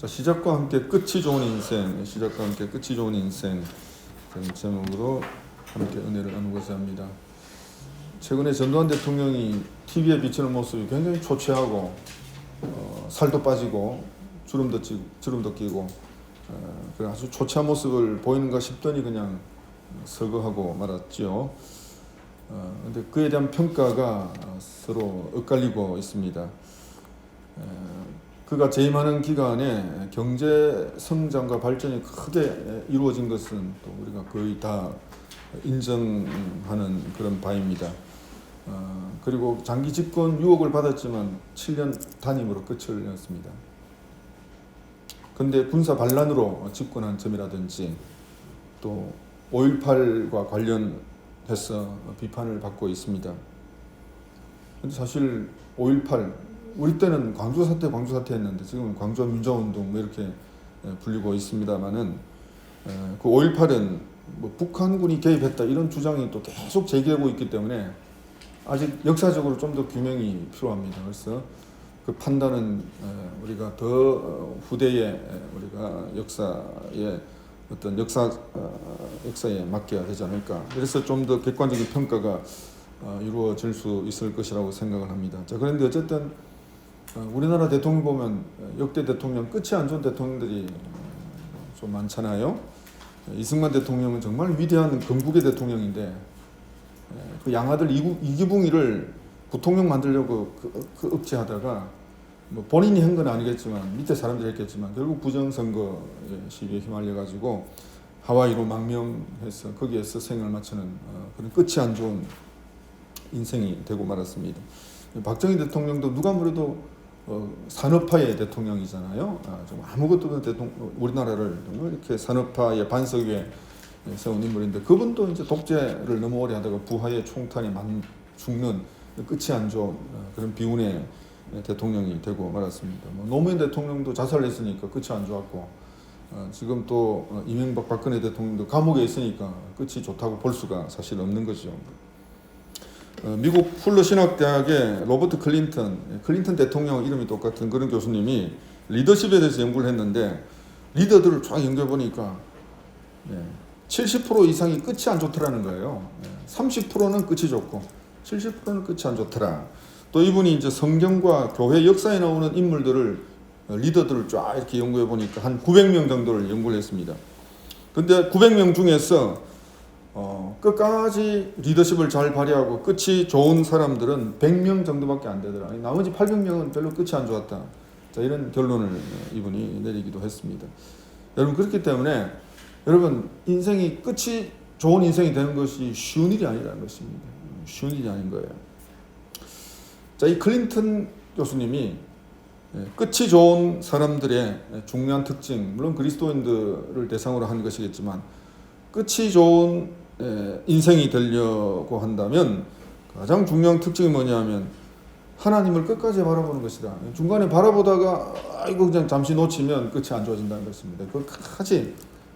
자, 시작과 함께 끝이 좋은 인생, 시작과 함께 끝이 좋은 인생 그런 제목으로 함께 은혜를 나누고자 합니다. 최근에 전두환 대통령이 TV에 비치는 모습이 굉장히 초췌하고 살도 빠지고 주름도 끼고 아주 초췌한 모습을 보이는가 싶더니 그냥 서거하고 말았지요. 근데 그에 대한 평가가 서로 엇갈리고 있습니다. 그가 재임하는 기간에 경제 성장과 발전이 크게 이루어진 것은 또 우리가 거의 다 인정하는 그런 바입니다. 그리고 장기 집권 유혹을 받았지만 7년 단임으로 끝을 냈습니다. 그런데 군사 반란으로 집권한 점이라든지 또 5.18과 관련해서 비판을 받고 있습니다. 근데 사실 5.18 우리 때는 광주 사태 했는데 지금은 광주 민주화운동 이렇게 불리고 있습니다만은 그 5.18은 뭐 북한군이 개입했다 이런 주장이 또 계속 제기되고 있기 때문에 아직 역사적으로 좀 더 규명이 필요합니다. 그래서 그 판단은 우리가 더 후대에 우리가 역사의 어떤 역사에 맡겨야 되지 않을까. 그래서 좀 더 객관적인 평가가 이루어질 수 있을 것이라고 생각을 합니다. 자, 그런데 어쨌든 우리나라 대통령 보면 역대 대통령 끝이 안 좋은 대통령들이 좀 많잖아요. 이승만 대통령은 정말 위대한 건국의 대통령인데 그 양아들 이기붕이를 부통령 만들려고 그 억제하다가 뭐 본인이 한 건 아니겠지만 밑에 사람들이 했겠지만 결국 부정선거 시비에 휘말려가지고 하와이로 망명해서 거기에서 생을 마치는 그런 끝이 안 좋은 인생이 되고 말았습니다. 박정희 대통령도 누가 뭐래도 산업화의 대통령이잖아요. 좀 아무것도 없는 우리나라를 정말 이렇게 산업화의 반석 위에 세운 인물인데 그분도 이제 독재를 너무 오래 하다가 부하의 총탄이 죽는 끝이 안 좋은 그런 비운의 대통령이 되고 말았습니다. 노무현 대통령도 자살했으니까 끝이 안 좋았고 지금 또 이명박 박근혜 대통령도 감옥에 있으니까 끝이 좋다고 볼 수가 사실 없는 거죠. 미국 풀러 신학대학의 로버트 클린턴 대통령 이름이 똑같은 그런 교수님이 리더십에 대해서 연구를 했는데 리더들을 쫙 연구해 보니까 70% 이상이 끝이 안 좋더라는 거예요. 30%는 끝이 좋고 70%는 끝이 안 좋더라. 또 이분이 이제 성경과 교회 역사에 나오는 리더들을 쫙 이렇게 연구해 보니까 한 900명 정도를 연구를 했습니다. 근데 900명 중에서 끝까지 리더십을 잘 발휘하고 끝이 좋은 사람들은 100명 정도밖에 안 되더라. 나머지 800명은 별로 끝이 안 좋았다. 자, 이런 결론을 이분이 내리기도 했습니다. 여러분, 그렇기 때문에 여러분, 인생이 끝이 좋은 인생이 되는 것이 쉬운 일이 아니라는 것입니다. 쉬운 일이 아닌 거예요. 자, 이 클린턴 교수님이 끝이 좋은 사람들의 중요한 특징, 물론 그리스도인들을 대상으로 한 것이겠지만 끝이 좋은 인생이 되려고 한다면 가장 중요한 특징이 뭐냐면 하나님을 끝까지 바라보는 것이다. 중간에 바라보다가 이거 그냥 잠시 놓치면 끝이 안 좋아진다는 것입니다. 끝까지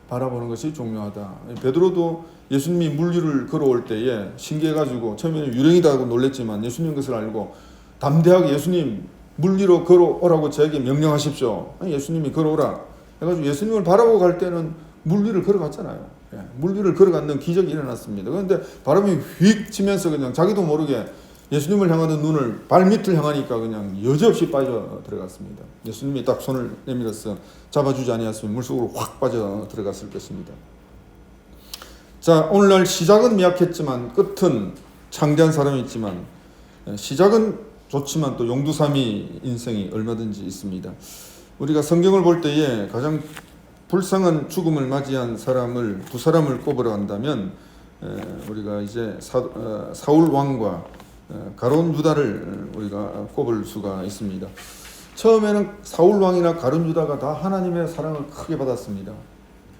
바라보는 것이 중요하다. 베드로도 예수님이 물 위를 걸어올 때에 신기해가지고 처음에는 유령이다 하고 놀랬지만 예수님 것을 알고 담대하게 예수님 물 위로 걸어오라고 저에게 명령하십시오. 예수님이 걸어오라 해가지고 예수님을 바라보고 갈 때는 물 위를 걸어갔잖아요. 물 위를 걸어갔는 기적이 일어났습니다. 그런데 바람이 휙 치면서 그냥 자기도 모르게 예수님을 향하는 눈을 발밑을 향하니까 그냥 여지없이 빠져 들어갔습니다. 예수님이 딱 손을 내밀어서 잡아주지 아니었으면 물속으로 확 빠져 들어갔을 것입니다. 자, 오늘날 시작은 미약했지만 끝은 창대한 사람이 있지만 시작은 좋지만 또 용두사미 인생이 얼마든지 있습니다. 우리가 성경을 볼 때에 가장 불쌍한 죽음을 맞이한 두 사람을 꼽으러 한다면 우리가 이제 사울 왕과 가룟 유다를 우리가 꼽을 수가 있습니다. 처음에는 사울 왕이나 가룟 유다가 다 하나님의 사랑을 크게 받았습니다.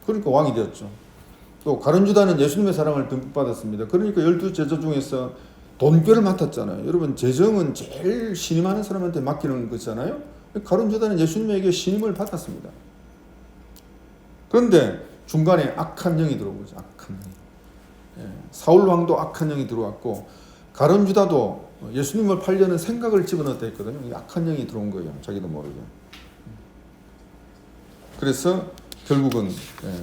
그러니까 왕이 되었죠. 또 가룟 유다는 예수님의 사랑을 듬뿍 받았습니다. 그러니까 12제자 중에서 돈꾀를 맡았잖아요. 여러분, 재정은 제일 신임하는 사람한테 맡기는 거잖아요. 가룟 유다는 예수님에게 신임을 받았습니다. 그런데 중간에 악한 영이 들어온 거죠. 악한 영. 사울 왕도 악한 영이 들어왔고 가룟 유다도 예수님을 팔려는 생각을 집어넣었다 했거든요. 악한 영이 들어온 거예요. 자기도 모르게. 그래서 결국은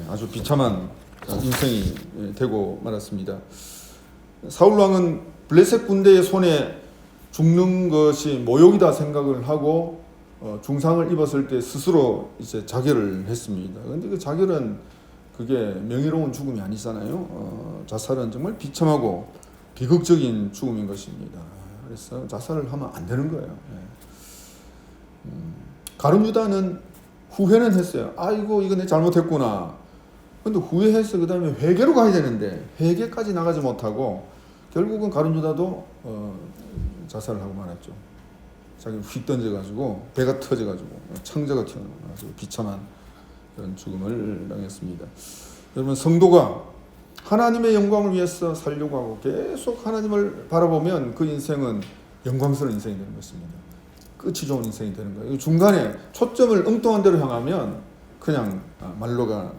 아주 비참한 인생이 되고 말았습니다. 사울 왕은 블레셋 군대의 손에 죽는 것이 모욕이다 생각을 하고 중상을 입었을 때 스스로 이제 자결을 했습니다. 그런데 그 자결은 그게 명예로운 죽음이 아니잖아요. 자살은 정말 비참하고 비극적인 죽음인 것입니다. 그래서 자살을 하면 안 되는 거예요. 가룟 유다는 후회는 했어요. 아이고 이거 내 잘못했구나. 근데 후회해서 그 다음에 회개로 가야 되는데 회개까지 나가지 못하고 결국은 가룟 유다도 자살을 하고 말았죠. 자기를 휙 던져가지고 배가 터져가지고 창자가 튀어나와서 비참한 그런 죽음을 당했습니다. 여러분 성도가 하나님의 영광을 위해서 살려고 하고 계속 하나님을 바라보면 그 인생은 영광스러운 인생이 되는 것입니다. 끝이 좋은 인생이 되는 거예요. 중간에 초점을 엉뚱한 데로 향하면 그냥 말로가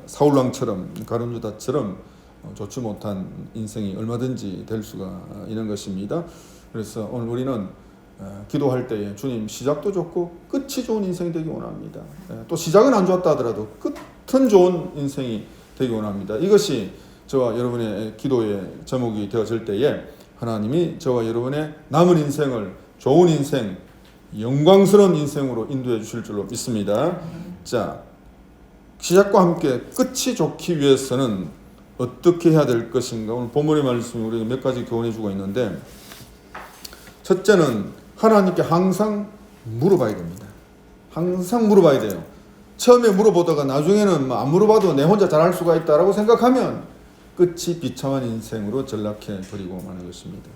사울왕처럼 가룟 유다처럼 좋지 못한 인생이 얼마든지 될 수가 있는 것입니다. 그래서 오늘 우리는 기도할 때에 주님 시작도 좋고 끝이 좋은 인생이 되기 원합니다. 또 시작은 안 좋았다 하더라도 끝은 좋은 인생이 되기 원합니다. 이것이 저와 여러분의 기도의 제목이 되어질 때에 하나님이 저와 여러분의 남은 인생을 좋은 인생, 영광스러운 인생으로 인도해 주실 줄로 믿습니다. 자, 시작과 함께 끝이 좋기 위해서는 어떻게 해야 될 것인가? 오늘 본문의 말씀이 우리가 몇 가지 교훈해 주고 있는데, 첫째는 하나님께 항상 물어봐야 됩니다. 항상 물어봐야 돼요. 처음에 물어보다가 나중에는 안 물어봐도 내 혼자 잘할 수가 있다라고 생각하면 끝이 비참한 인생으로 전락해 버리고 마는 것입니다.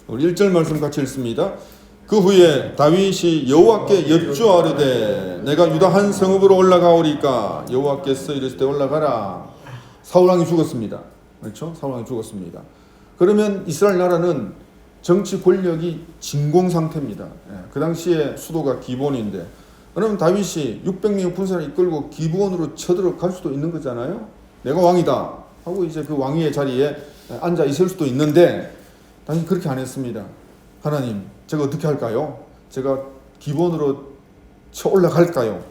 우리 1절 말씀 같이 읽습니다. 그 후에 다윗이 여호와께 여쭈아르되 내가 유다 한 성읍으로 올라가오리까 여호와께서 이르시되 올라가라. 사울왕이 죽었습니다. 그렇죠? 사울왕이 죽었습니다. 그러면 이스라엘 나라는 정치 권력이 진공 상태입니다. 그 당시에 수도가 기브온인데, 그러면 다윗이 600명의 군사를 이끌고 기브온으로 쳐들어갈 수도 있는 거잖아요. 내가 왕이다 하고 이제 그 왕위의 자리에 앉아 있을 수도 있는데, 다윗이 그렇게 안 했습니다. 하나님, 제가 어떻게 할까요? 제가 기브온으로 쳐 올라갈까요?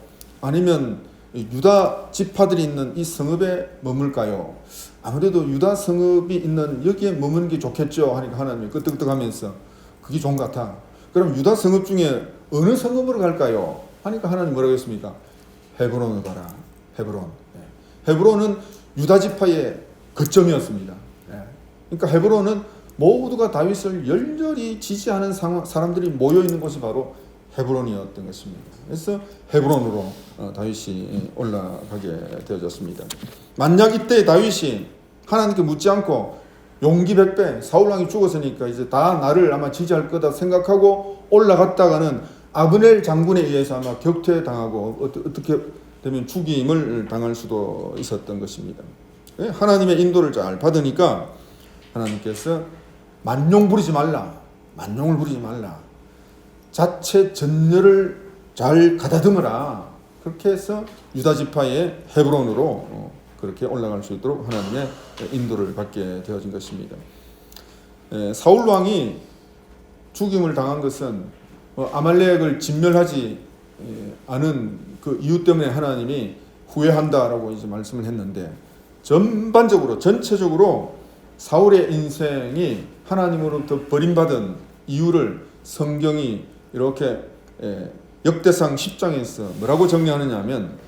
아니면 유다 지파들이 있는 이 성읍에 머물까요? 아무래도 유다 성읍이 있는 여기에 머무는 게 좋겠죠 하니까 하나님이 끄떡끄떡하면서 그게 좋은 것 같아. 그럼 유다 성읍 중에 어느 성읍으로 갈까요? 하니까 하나님 뭐라고 했습니까? 헤브론으로 가라. 헤브론. 헤브론은 유다 지파의 거점이었습니다. 그러니까 헤브론은 모두가 다윗을 열렬히 지지하는 사람들이 모여있는 곳이 바로 헤브론이었던 것입니다. 그래서 헤브론으로 다윗이 올라가게 되어졌습니다. 만약 이때 다윗이 하나님께 묻지 않고 용기 백배, 사울왕이 죽었으니까 이제 다 나를 아마 지지할 거다 생각하고 올라갔다가는 아브넬 장군에 의해서 아마 격퇴당하고 어떻게 되면 죽임을 당할 수도 있었던 것입니다. 하나님의 인도를 잘 받으니까 하나님께서 만용 부리지 말라, 만용을 부리지 말라, 자체 전열을 잘 가다듬어라. 그렇게 해서 유다 지파의 헤브론으로 그렇게 올라갈 수 있도록 하나님의 인도를 받게 되어진 것입니다. 사울 왕이 죽임을 당한 것은 아말렉을 진멸하지 않은 그 이유 때문에 하나님이 후회한다라고 이제 말씀을 했는데, 전반적으로 전체적으로 사울의 인생이 하나님으로부터 버림받은 이유를 성경이 이렇게 역대상 10장에서 뭐라고 정리하느냐 하면,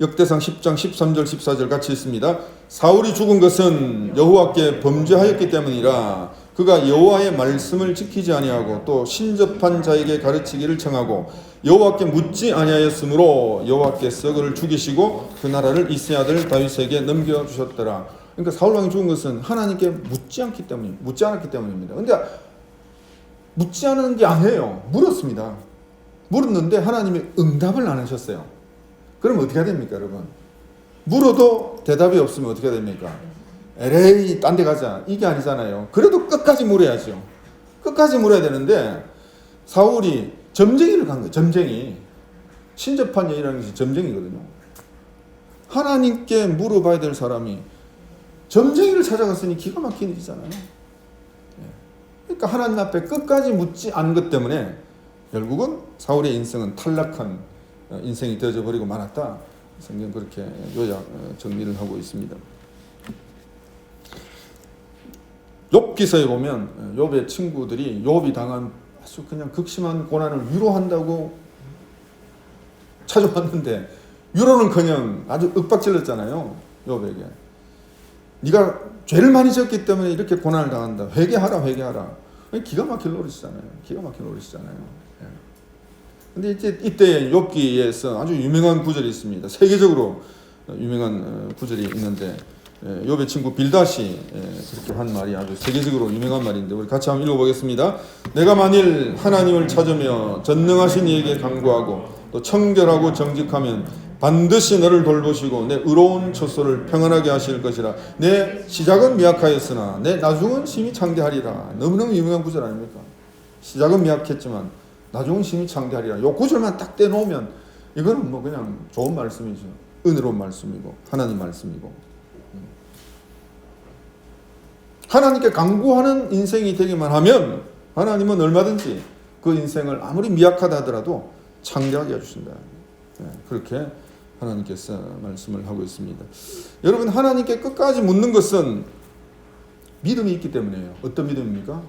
역대상 10장 13절 14절 같이 있습니다. 사울이 죽은 것은 여호와께 범죄하였기 때문이라. 그가 여호와의 말씀을 지키지 아니하고 또 신접한 자에게 가르치기를 청하고 여호와께 묻지 아니하였으므로 여호와께서 그를 죽이시고 그 나라를 이새의 아들 다윗에게 넘겨주셨더라. 그러니까 사울 왕이 죽은 것은 하나님께 묻지 않기 때문입니다. 근데 묻지 않은 게 아니에요. 물었습니다. 물었는데 하나님이 응답을 안 하셨어요. 그럼 어떻게 해야 됩니까, 여러분? 물어도 대답이 없으면 어떻게 해야 됩니까? 에레이, 딴 데 가자. 이게 아니잖아요. 그래도 끝까지 물어야죠. 끝까지 물어야 되는데 사울이 점쟁이를 간 거예요. 점쟁이. 신접한 여인이라는 것이 점쟁이거든요. 하나님께 물어봐야 될 사람이 점쟁이를 찾아갔으니 기가 막히는 일이잖아요. 그러니까 하나님 앞에 끝까지 묻지 않은 것 때문에 결국은 사울의 인생은 탈락한 인생이 되어져 버리고 말았다. 성경 그렇게 요약 정리를 하고 있습니다. 욥기서에 보면 욥의 친구들이 욥이 당한 아주 그냥 극심한 고난을 위로한다고 찾아왔는데 위로는커녕 아주 윽박질렀잖아요. 욥에게. 네가 죄를 많이 지었기 때문에 이렇게 고난을 당한다. 회개하라, 회개하라. 기가 막힐 노릇이잖아요. 기가 막힐 노릇이잖아요. 근데 이제 이때 욥기에서 아주 유명한 구절이 있습니다. 세계적으로 유명한 구절이 있는데 욥의 친구 빌닷이 그렇게 한 말이 아주 세계적으로 유명한 말인데 우리 같이 한번 읽어보겠습니다. 내가 만일 하나님을 찾으며 전능하신 이에게 간구하고 또 청결하고 정직하면 반드시 너를 돌보시고 내 의로운 처소를 평안하게 하실 것이라. 내 시작은 미약하였으나 내 나중은 심히 창대하리라. 너무너무 유명한 구절 아닙니까? 시작은 미약했지만 나중은 심히 창대하리라. 요 구절만 딱 떼놓으면 이거는 뭐 그냥 좋은 말씀이죠. 은혜로운 말씀이고 하나님 말씀이고 하나님께 간구하는 인생이 되기만 하면 하나님은 얼마든지 그 인생을 아무리 미약하다 하더라도 창대하게 해주신다. 그렇게 하나님께서 말씀을 하고 있습니다. 여러분 하나님께 끝까지 묻는 것은 믿음이 있기 때문이에요. 어떤 믿음입니까?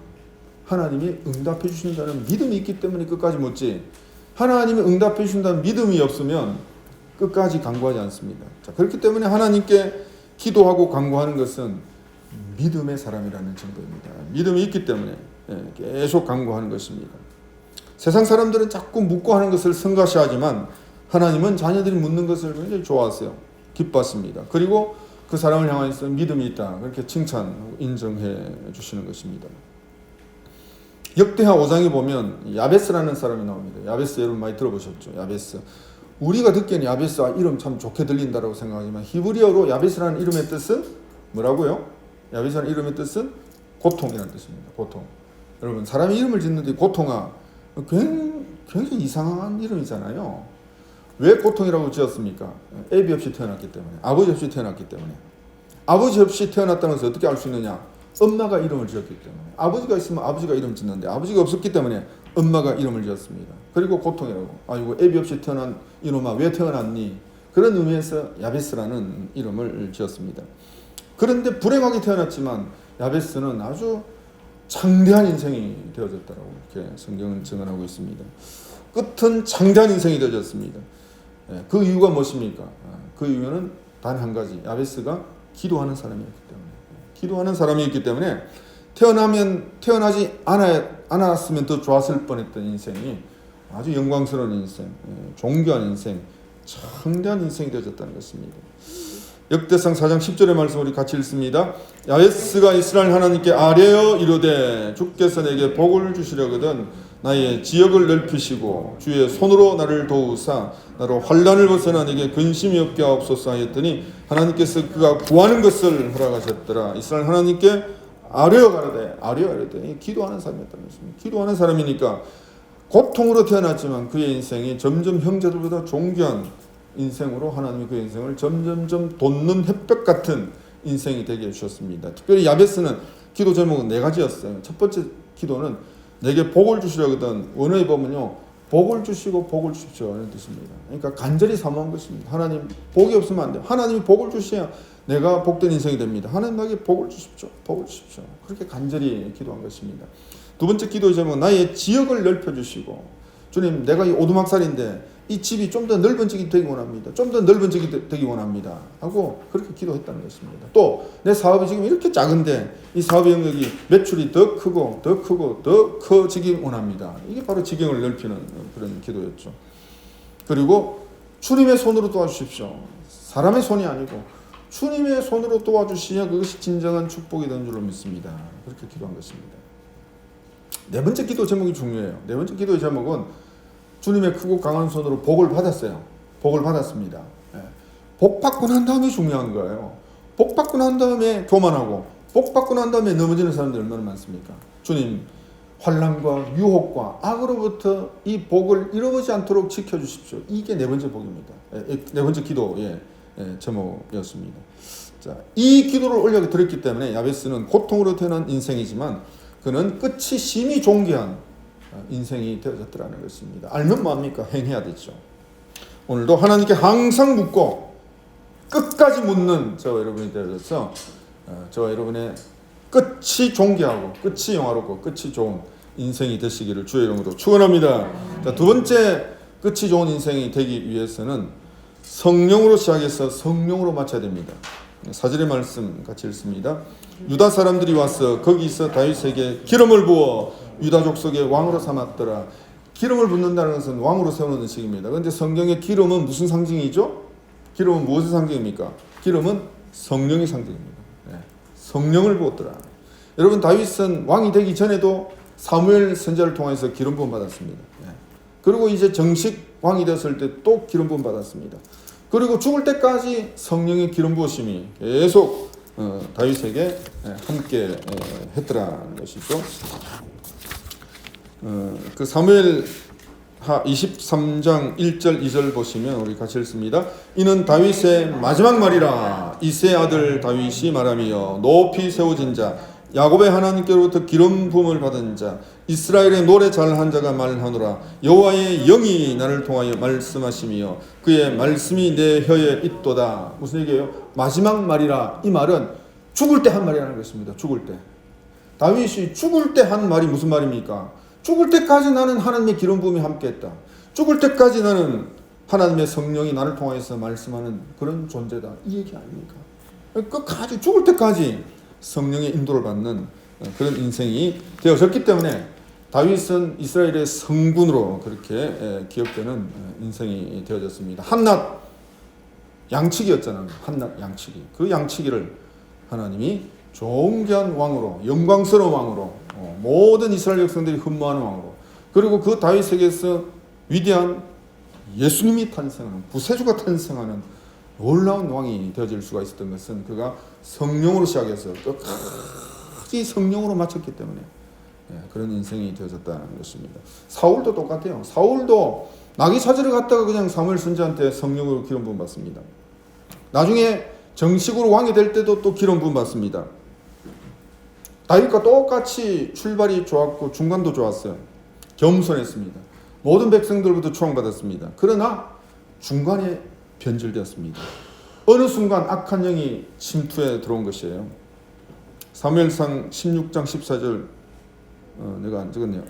하나님이 응답해 주신다는 믿음이 있기 때문에 끝까지 묻지 하나님이 응답해 주신다는 믿음이 없으면 끝까지 간구하지 않습니다. 자, 그렇기 때문에 하나님께 기도하고 간구하는 것은 믿음의 사람이라는 증거입니다. 믿음이 있기 때문에 계속 간구하는 것입니다. 세상 사람들은 자꾸 묻고 하는 것을 성가시하지만 하나님은 자녀들이 묻는 것을 굉장히 좋아하세요. 기뻐하십니다. 그리고 그 사람을 향해서 믿음이 있다. 그렇게 칭찬하고 인정해 주시는 것입니다. 역대하 5장에 보면 야베스라는 사람이 나옵니다. 야베스 여러분 많이 들어보셨죠? 야베스. 우리가 듣기에는 야베스 이름 참 좋게 들린다고 생각하지만 히브리어로 야베스라는 이름의 뜻은 뭐라고요? 야베스라는 이름의 뜻은 고통이라는 뜻입니다. 고통. 여러분 사람이 이름을 짓는데 고통아 굉장히 이상한 이름이잖아요. 왜 고통이라고 지었습니까? 애비 없이 태어났기 때문에. 아버지 없이 태어났기 때문에. 아버지 없이 태어났다는 것을 어떻게 알 수 있느냐? 엄마가 이름을 지었기 때문에. 아버지가 있으면 아버지가 이름 짓는데 아버지가 없었기 때문에 엄마가 이름을 지었습니다. 그리고 고통이라고. 아이고 애비 없이 태어난 이놈아 왜 태어났니? 그런 의미에서 야베스라는 이름을 지었습니다. 그런데 불행하게 태어났지만 야베스는 아주 창대한 인생이 되어졌다고 이렇게 성경은 증언하고 있습니다. 끝은 창대한 인생이 되어졌습니다. 그 이유가 무엇입니까? 그 이유는 단 한 가지. 야베스가 기도하는 사람이었기 때문에. 기도하는 사람이었기 때문에 태어나지 않았으면 더 좋았을 뻔했던 인생이 아주 영광스러운 인생, 존귀한 인생, 창대한 인생이 되어졌다는 것입니다. 역대상 4장 10절의 말씀 우리 같이 읽습니다. 야베스가 이스라엘 하나님께 아뢰어 이르되 주께서 내게 복을 주시려거든 나의 지역을 넓히시고 주의 손으로 나를 도우사 나로 환난을 벗어나 내게 근심이 없게 하옵소서 하였더니 하나님께서 그가 구하는 것을 허락하셨더라. 이스라엘 하나님께 아뢰어 가로되 기도하는 사람이었다는 것입니다. 기도하는 사람이니까 고통으로 태어났지만 그의 인생이 점점 형제들보다 존귀한 인생으로 하나님이 그 인생을 점점점 돋는 햇볕 같은 인생이 되게 해주셨습니다. 특별히 야베스는 기도 제목은 4가지였어요. 첫 번째 기도는 내게 복을 주시려거든. 원어에 보면요 복을 주시고 복을 주십시오 이런 뜻입니다. 그러니까 간절히 사모한 것입니다. 하나님 복이 없으면 안 돼요. 하나님이 복을 주셔야 내가 복된 인생이 됩니다. 하나님 나에게 복을 주십시오. 복을 주십시오. 그렇게 간절히 기도한 것입니다. 두 번째 기도의 제목은 나의 지역을 넓혀주시고 주님 내가 이 오두막살인데 이 집이 좀 더 넓은 집이 되기 원합니다. 좀 더 넓은 집이 되기 원합니다. 하고 그렇게 기도했다는 것입니다. 또 내 사업이 지금 이렇게 작은데 이 사업의 영역이 매출이 더 크고 더 커지기 원합니다. 이게 바로 지경을 넓히는 그런 기도였죠. 그리고 주님의 손으로 도와주십시오. 사람의 손이 아니고 주님의 손으로 도와주시야 그것이 진정한 축복이 되는 줄로 믿습니다. 그렇게 기도한 것입니다. 네 번째 기도 제목이 중요해요. 네 번째 기도의 제목은 주님의 크고 강한 손으로 복을 받았어요. 복을 받았습니다. 복 받고 난 다음에 중요한 거예요. 복 받고 난 다음에 교만하고 복 받고 난 다음에 넘어지는 사람들이 얼마나 많습니까? 주님 환난과 유혹과 악으로부터 이 복을 잃어버리지 않도록 지켜주십시오. 이게 네 번째 복입니다. 네 번째 기도의 제목이었습니다. 자, 이 기도를 올려드렸기 때문에 야베스는 고통으로 태어난 인생이지만 그는 끝이 심히 존귀한 인생이 되어졌더라는 것입니다. 알면 뭐합니까? 행해야 되죠. 오늘도 하나님께 항상 묻고 끝까지 묻는 저와 여러분이 되어서 저와 여러분의 끝이 존귀하고 끝이 영화롭고 끝이 좋은 인생이 되시기를 주의 이름으로 축원합니다. 자, 두 번째 끝이 좋은 인생이 되기 위해서는 성령으로 시작해서 성령으로 마쳐야 됩니다. 4절의 말씀 같이 읽습니다. 유다 사람들이 와서 거기서 다윗에게 기름을 부어 유다 족속의 왕으로 삼았더라. 기름을 붓는다는 것은 왕으로 세우는 의식입니다. 그런데 성경의 기름은 무슨 상징이죠? 기름은 무엇의 상징입니까? 기름은 성령의 상징입니다. 성령을 부었더라. 여러분, 다윗은 왕이 되기 전에도 사무엘 선지자를 통해서 기름 부음 받았습니다. 그리고 이제 정식 왕이 되었을 때 또 기름 부음 받았습니다. 그리고 죽을 때까지 성령의 기름 부으심이 계속 다윗에게 함께 했더라는 것이죠. 그 사무엘 하 23장 1절 2절 보시면 우리 같이 읽습니다. 이는 다윗의 마지막 말이라. 이새의 아들 다윗이 말하며 높이 세워진 자 야곱의 하나님께로부터 기름 부음을 받은 자 이스라엘의 노래 잘한 자가 말하노라. 여호와의 영이 나를 통하여 말씀하시며 그의 말씀이 내 혀에 있도다. 무슨 얘기예요? 마지막 말이라. 이 말은 죽을 때 한 말이라는 것입니다. 죽을 때. 다윗이 죽을 때 한 말이 무슨 말입니까? 죽을 때까지 나는 하나님의 기름 부음이 함께했다. 죽을 때까지 나는 하나님의 성령이 나를 통해서 말씀하는 그런 존재다. 이 얘기 아닙니까? 끝까지 죽을 때까지 성령의 인도를 받는 그런 인생이 되어졌기 때문에 다윗은 이스라엘의 성군으로 그렇게 기억되는 인생이 되어졌습니다. 한낱 양치기였잖아요. 한낱 양치기. 그 양치기를 하나님이 존귀한 왕으로, 영광스러운 왕으로, 모든 이스라엘 백성들이 흠모하는 왕으로, 그리고 그 다윗에게서 위대한 예수님이 탄생하는, 구세주가 탄생하는 놀라운 왕이 되어질 수가 있었던 것은 그가 성령으로 시작해서 끝까지 성령으로 마쳤기 때문에 그런 인생이 되어졌다는 것입니다. 사울도 똑같아요. 사울도 나귀 찾으러 갔다가 그냥 사무엘 선지자한테 성령으로 기름 부음 받습니다. 나중에 정식으로 왕이 될 때도 또 기름 부음 받습니다. 다윗과 똑같이 출발이 좋았고 중간도 좋았어요. 겸손했습니다. 모든 백성들부터 초청받았습니다. 그러나 중간에 변질되었습니다. 어느 순간 악한 영이 침투해 들어온 것이에요. 사무엘상 16장 14절 내가 안 적었네요.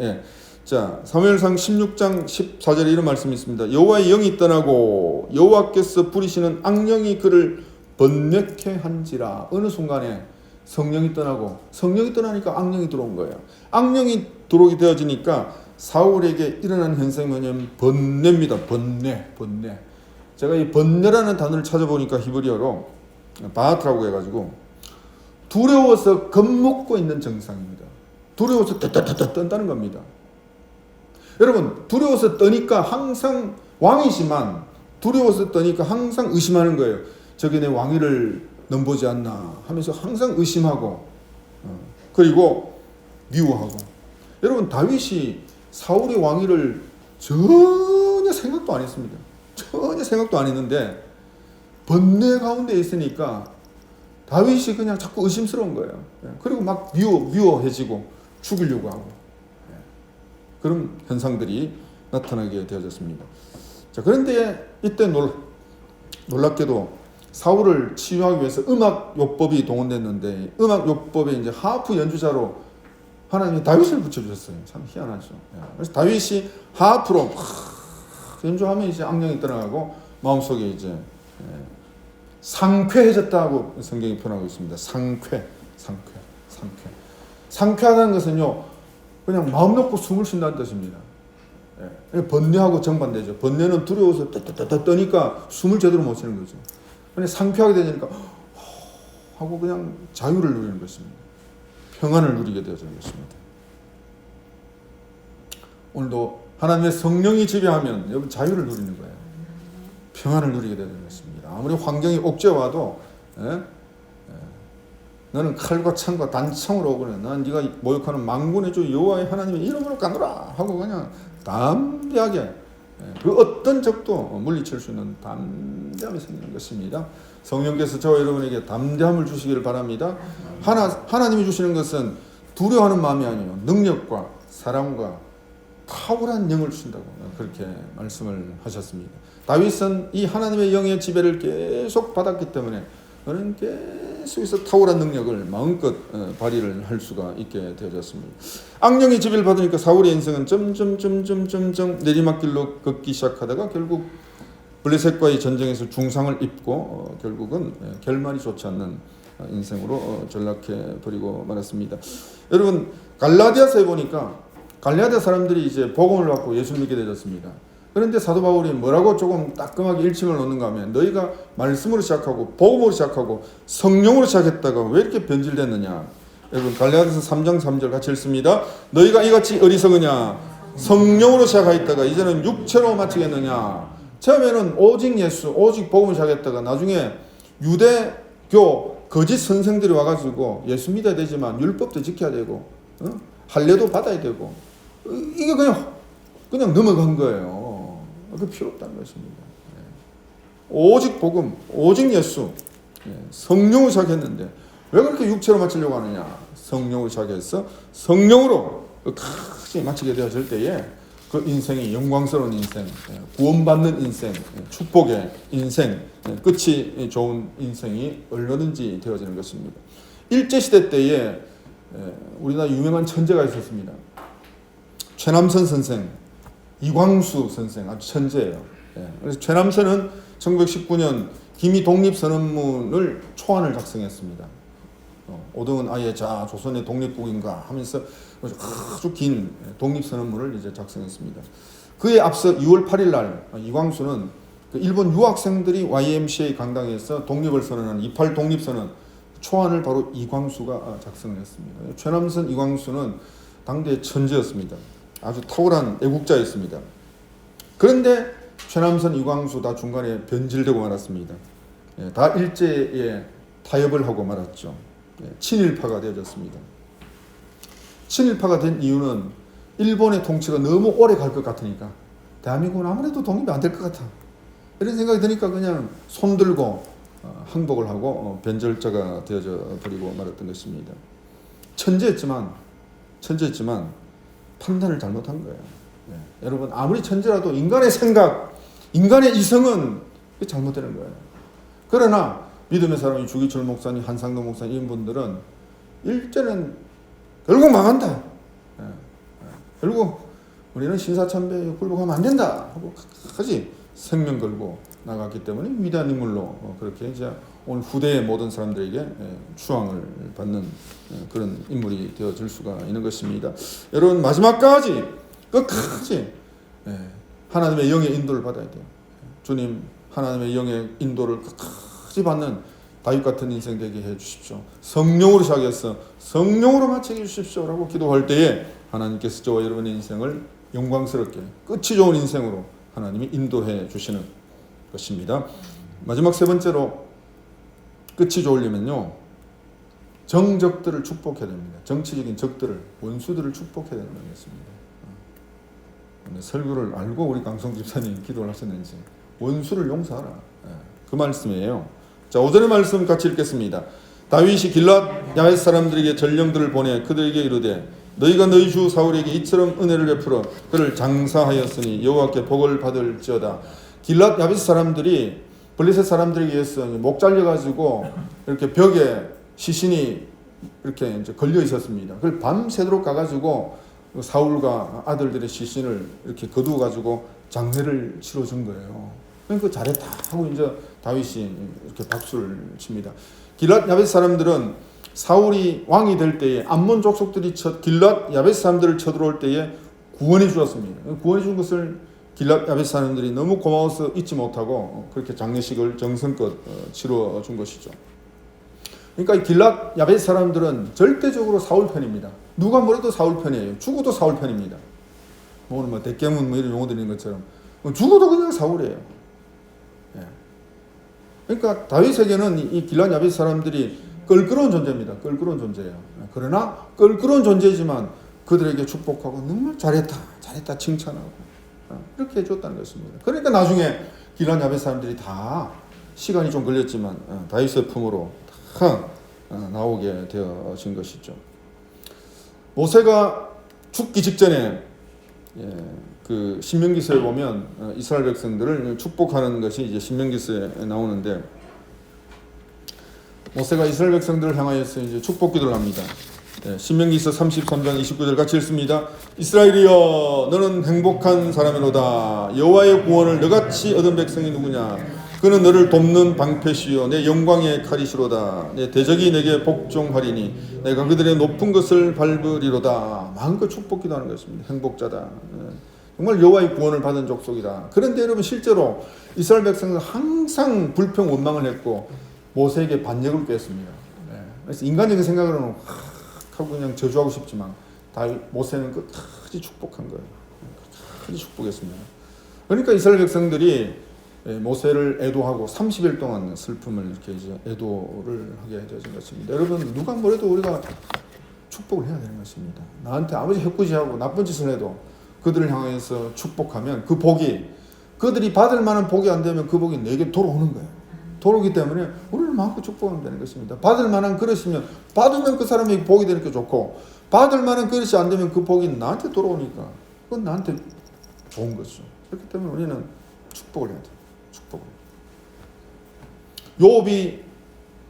자, 사무엘상 16장 14절에 이런 말씀이 있습니다. 여호와의 영이 떠나고 여호와께서 부리시는 악령이 그를 번뇌케 한지라. 어느 순간에 성령이 떠나고, 성령이 떠나니까 악령이 들어온 거예요. 악령이 들어오게 되어지니까 사울에게 일어난 현상이 뭐냐면 번뇌입니다. 번뇌. 제가 이 번뇌라는 단어를 찾아보니까 히브리어로 바하트라고 해가지고 두려워서 겁먹고 있는 증상입니다. 두려워서 떤다는 겁니다. 여러분, 두려워서 떠니까 항상 왕이지만 두려워서 떠니까 항상 의심하는 거예요. 저게 내 왕위를 넘보지 않나 하면서 항상 의심하고 그리고 미워하고. 여러분, 다윗이 사울의 왕위를 전혀 생각도 안 했습니다. 전혀 생각도 안 했는데 번뇌 가운데 있으니까 다윗이 그냥 자꾸 의심스러운 거예요. 그리고 막 미워해지고 죽이려고 하고 그런 현상들이 나타나게 되어졌습니다. 자, 그런데 이때 놀랍게도 사울을 치유하기 위해서 음악요법이 동원됐는데 음악요법에 이제 하프 연주자로 하나님이 다윗을 붙여주셨어요. 참 희한하죠. 그래서 다윗이 하프로 연주하면 이제 악령이 떠나가고 마음속에 이제 상쾌해졌다고 성경이 표현하고 있습니다. 상쾌하다는 것은요, 그냥 마음 놓고 숨을 쉰다는 뜻입니다. 번뇌하고 정반대죠. 번뇌는 두려워서 떠니까 숨을 제대로 못 쉬는 거죠. 근데 상쾌하게 되니까 하고 그냥 자유를 누리는 것입니다. 평안을 누리게 되어지는 것입니다. 오늘도 하나님의 성령이 지배하면 여러분 자유를 누리는 거예요. 평안을 누리게 되는 것입니다. 아무리 환경이 옥죄와도 너는 칼과 창과 단창으로 오거든. 난 네가 모욕하는 망군의 주 여호와의 하나님의 이름으로 가노라 하고 그냥 담대하게 그 어떤 적도 물리칠 수 있는 담대함이 생기는 것입니다. 성령께서 저와 여러분에게 담대함을 주시기를 바랍니다. 하나님이 주시는 것은 두려워하는 마음이 아니에요. 능력과 사랑과 탁월한 영을 주신다고 그렇게 말씀을 하셨습니다. 다윗은 이 하나님의 영의 지배를 계속 받았기 때문에 그는 계속해서 탁월한 능력을 마음껏 발휘를 할 수가 있게 되어졌습니다. 악령의 지배를 받으니까 사울의 인생은 점점 내리막길로 걷기 시작하다가 결국 블레셋과의 전쟁에서 중상을 입고 결국은 결말이 좋지 않는 인생으로 전락해 버리고 말았습니다. 여러분 갈라디아서에 보니까 갈라디아 사람들이 이제 복음을 받고 예수를 믿게 되었습니다. 그런데 사도 바울이 뭐라고 조금 따끔하게 일침을 놓는가 하면 너희가 말씀으로 시작하고 복음으로 시작하고 성령으로 시작했다가 왜 이렇게 변질됐느냐. 여러분 갈라디아서 3장 3절 같이 읽습니다. 너희가 이같이 어리석으냐 성령으로 시작하였다가 이제는 육체로 마치겠느냐. 처음에는 오직 예수 오직 복음을 시작했다가 나중에 유대교 거짓 선생들이 와가지고 예수 믿어야 되지만 율법도 지켜야 되고 할례도 받아야 되고 이게 그냥 넘어간 거예요. 그 필요 없다는 것입니다. 오직 복음, 오직 예수, 성령으로 시작했는데 왜 그렇게 육체로 마치려고 하느냐? 성령으로 시작해서 성령으로 크게 마치게 되어질 때에 그 인생이 영광스러운 인생, 구원받는 인생, 축복의 인생, 끝이 좋은 인생이 얼마든지 되어지는 것입니다. 일제시대 때에 우리나라 유명한 천재가 있었습니다. 최남선 선생, 이광수 선생 아주 천재예요. 그래서 최남선은 1919년 기미 독립선언문을 초안을 작성했습니다. 오등은 아예 자 조선의 독립국인가 하면서 아주 긴 독립선언문을 이제 작성했습니다. 그에 앞서 2월 8일 날 이광수는 그 일본 유학생들이 YMCA 강당에서 독립을 선언한 28 독립선언 초안을 바로 이광수가 작성했습니다. 최남선 이광수는 당대의 천재였습니다. 아주 탁월한 애국자였습니다. 그런데 최남선 이광수 다 중간에 변질되고 말았습니다. 다 일제에 타협을 하고 말았죠. 친일파가 되어졌습니다. 친일파가 된 이유는 일본의 통치가 너무 오래 갈 것 같으니까 대한민국은 아무래도 독립이 안 될 것 같아. 이런 생각이 드니까 그냥 손들고 항복을 하고 변절자가 되어져 버리고 말았던 것입니다. 천재였지만 판단을 잘못한 거예요. 여러분 아무리 천재라도 인간의 생각, 인간의 이성은 잘못되는 거예요. 그러나 믿음의 사람이 주기철 목사님, 한상도 목사님 이런 분들은 일제는 결국 망한다. 결국 우리는 신사참배에 굴복하면 안 된다 하고 끝까지 생명 걸고 나갔기 때문에 위대한 인물로 그렇게 이제 오늘 후대의 모든 사람들에게 추앙을 받는 그런 인물이 되어줄 수가 있는 것입니다. 여러분 마지막까지 끝까지 하나님의 영의 인도를 받아야 돼요. 주님 하나님의 영의 인도를 끝까지 받는 다윗 같은 인생 되게 해주십시오. 성령으로 시작해서 성령으로 마치게 해주십시오 라고 기도할 때에 하나님께서 저와 여러분의 인생을 영광스럽게 끝이 좋은 인생으로 하나님이 인도해 주시는 것입니다. 마지막 세 번째로 끝이 좋으려면요 정적들을 축복해야 됩니다. 정치적인 적들을 원수들을 축복해야 되는 것입니다. 설교를 알고 우리 강성 집사님 기도를 하셨는지 원수를 용서하라 그 말씀이에요. 자 5절의 말씀 같이 읽겠습니다. 다윗이 길앗 야벳 사람들에게 전령들을 보내 그들에게 이르되 너희가 너희 주 사울에게 이처럼 은혜를 베풀어 그를 장사하였으니 여호와께 복을 받을지어다. 길앗 야벳 사람들이 블레셋 사람들에게 의해서 목 잘려가지고 이렇게 벽에 시신이 이렇게 이제 걸려 있었습니다. 그걸 밤새도록 가가지고 사울과 아들들의 시신을 이렇게 거두어가지고 장례를 치러준 거예요. 그러니까 잘했다 하고 이제 다윗이 이렇게 박수를 칩니다. 길앗 야벳 사람들은 사울이 왕이 될 때에 암몬 족속들이 길앗 야벳 사람들을 쳐들어올 때에 구원해 주었습니다. 구원해 준 것을 길앗 야벳 사람들이 너무 고마워서 잊지 못하고 그렇게 장례식을 정성껏 치러 준 것이죠. 그러니까 길앗 야벳 사람들은 절대적으로 사울 편입니다. 누가 뭐래도 사울 편이에요. 죽어도 사울 편입니다. 오늘 뭐 대개문 뭐 이런 용어들인 것처럼 죽어도 그냥 사울이에요. 그러니까 다윗에게는 이 길앗 야벳 사람들이 껄끄러운 존재입니다. 껄끄러운 존재예요. 그러나 껄끄러운 존재지만 그들에게 축복하고 정말 잘했다 칭찬하고 이렇게 해줬다는 것입니다. 그러니까 나중에 길앗 야벳 사람들이 다 시간이 좀 걸렸지만 다윗의 품으로 다 나오게 되어진 것이죠. 모세가 죽기 직전에 그 신명기서에 보면 이스라엘 백성들을 축복하는 것이 이제 신명기서에 나오는데, 모세가 이스라엘 백성들을 향하여서 이제 축복 기도를 합니다. 신명기서 33장 29절 같이 읽습니다. 이스라엘이여 너는 행복한 사람이로다. 여호와의 구원을 너같이 얻은 백성이 누구냐. 그는 너를 돕는 방패시요 내 영광의 칼이시로다. 내 대적이 내게 복종하리니 내가 그들의 높은 것을 밟으리로다. 마음껏 축복 기도하는 것입니다. 행복자다. 정말 여호와의 구원을 받은 족속이다. 그런데 여러분 실제로 이스라엘 백성은 항상 불평 원망을 했고 모세에게 반역을 꾀했습니다. 그래서 인간적인 생각으로는 하고 그냥 저주하고 싶지만 모세는 끝까지 축복한 거예요. 끝까지 축복했습니다. 그러니까 이스라엘 백성들이 모세를 애도하고 30일 동안 슬픔을 이렇게 이제 애도를 하게 되어진 것입니다. 여러분 누가 뭐래도 우리가 축복을 해야 되는 것입니다. 나한테 아무리 해코지하고 나쁜 짓을 해도 그들을 향해서 축복하면 그 복이 그들이 받을 만한 복이 안 되면 그 복이 내게 돌아오는 거예요. 돌아오기 때문에 우리를 마음껏 축복하면 되는 것입니다. 받을 만한 그릇이면 받으면 그 사람에게 복이 되는 게 좋고, 받을 만한 그릇이 안 되면 그 복이 나한테 돌아오니까 그건 나한테 좋은 거죠. 그렇기 때문에 우리는 축복을 해야 돼요. 축복을. 욥이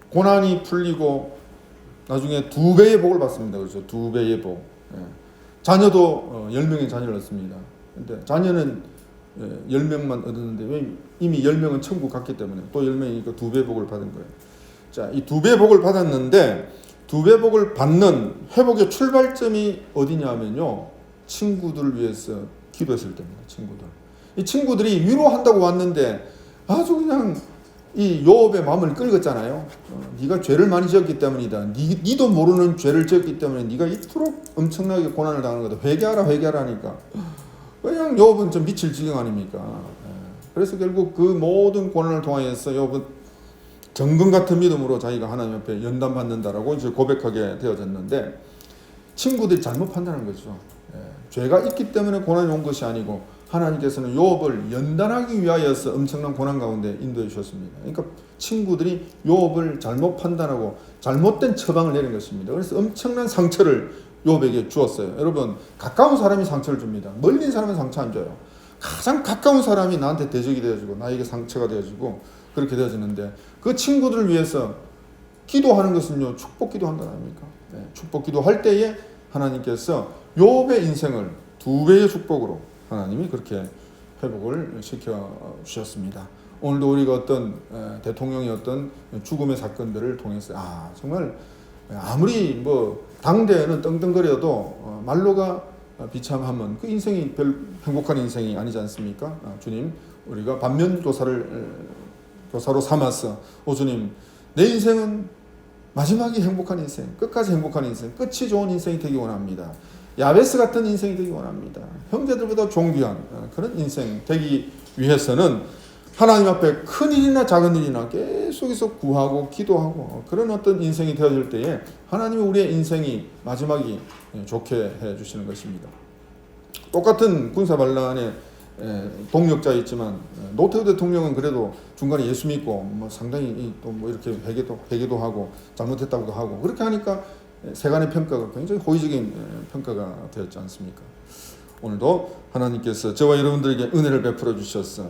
고난이 풀리고 나중에 2배의 복을 받습니다. 그렇죠? 2배의 복. 자녀도 10명의 자녀를 얻습니다. 근데 자녀는 10명만 얻었는데 왜 이미 10명은 천국 갔기 때문에 또 10명이니까 2배 복을 받은 거예요. 자, 이 2배 복을 받았는데 2배 복을 받는 회복의 출발점이 어디냐 하면요, 친구들을 위해서 기도했을 때입니다. 이 친구들이 위로한다고 왔는데 아주 그냥 이 욥의 마음을 끌었잖아요. 네가 죄를 많이 지었기 때문이다. 니도 모르는 죄를 지었기 때문에 네가 이토록 엄청나게 고난을 당하는 거다. 회개하라 하니까 그냥 욥은 좀 미칠 지경 아닙니까? 그래서 결국 그 모든 고난을 통하여서 욥은 정금 같은 믿음으로 자기가 하나님 앞에 연단받는다라고 이제 고백하게 되어졌는데, 친구들이 잘못 판단한 거죠. 죄가 있기 때문에 고난이 온 것이 아니고 하나님께서는 욥을 연단하기 위하여서 엄청난 고난 가운데 인도해 주셨습니다. 그러니까 친구들이 욥을 잘못 판단하고 잘못된 처방을 내린 것입니다. 그래서 엄청난 상처를 욥에게 주었어요. 여러분, 가까운 사람이 상처를 줍니다. 멀린 사람은 상처 안 줘요. 가장 가까운 사람이 나한테 대적이 되어지고 나에게 상처가 되어지고 그렇게 되어지는데, 그 친구들을 위해서 기도하는 것은요, 축복 기도한다 아닙니까? 축복 기도할 때에 하나님께서 욥의 인생을 2배의 축복으로 하나님이 그렇게 회복을 시켜 주셨습니다. 오늘도 우리가 어떤 대통령의 어떤 죽음의 사건들을 통해서 정말 아무리 뭐 당대에는 떵떵거려도 말로가 비참하면 그 인생이 별 행복한 인생이 아니지 않습니까? 주님, 우리가 반면 교사로 삼아서 주님, 내 인생은 마지막이 행복한 인생, 끝까지 행복한 인생, 끝이 좋은 인생이 되기 원합니다. 야베스 같은 인생이 되기 원합니다. 형제들보다 존귀한 그런 인생 되기 위해서는 하나님 앞에 큰 일이나 작은 일이나 계속해서 구하고 기도하고 그런 어떤 인생이 되어질 때에 하나님이 우리의 인생이 마지막이 좋게 해주시는 것입니다. 똑같은 군사반란에 동력자 있지만 노태우 대통령은 그래도 중간에 예수 믿고 뭐 상당히 또 뭐 이렇게 회개도 하고 잘못했다고도 하고 그렇게 하니까 세간의 평가가 굉장히 호의적인 평가가 되었지 않습니까? 오늘도 하나님께서 저와 여러분들에게 은혜를 베풀어 주셔서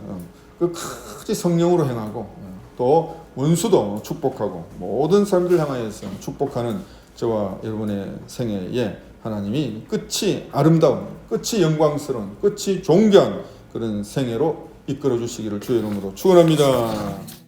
끝까지 성령으로 행하고 또 원수도 축복하고 모든 사람들 향하여서 축복하는 저와 여러분의 생애에 하나님이 끝이 아름다운, 끝이 영광스러운, 끝이 존귀한 그런 생애로 이끌어 주시기를 주의 이름으로 축원합니다.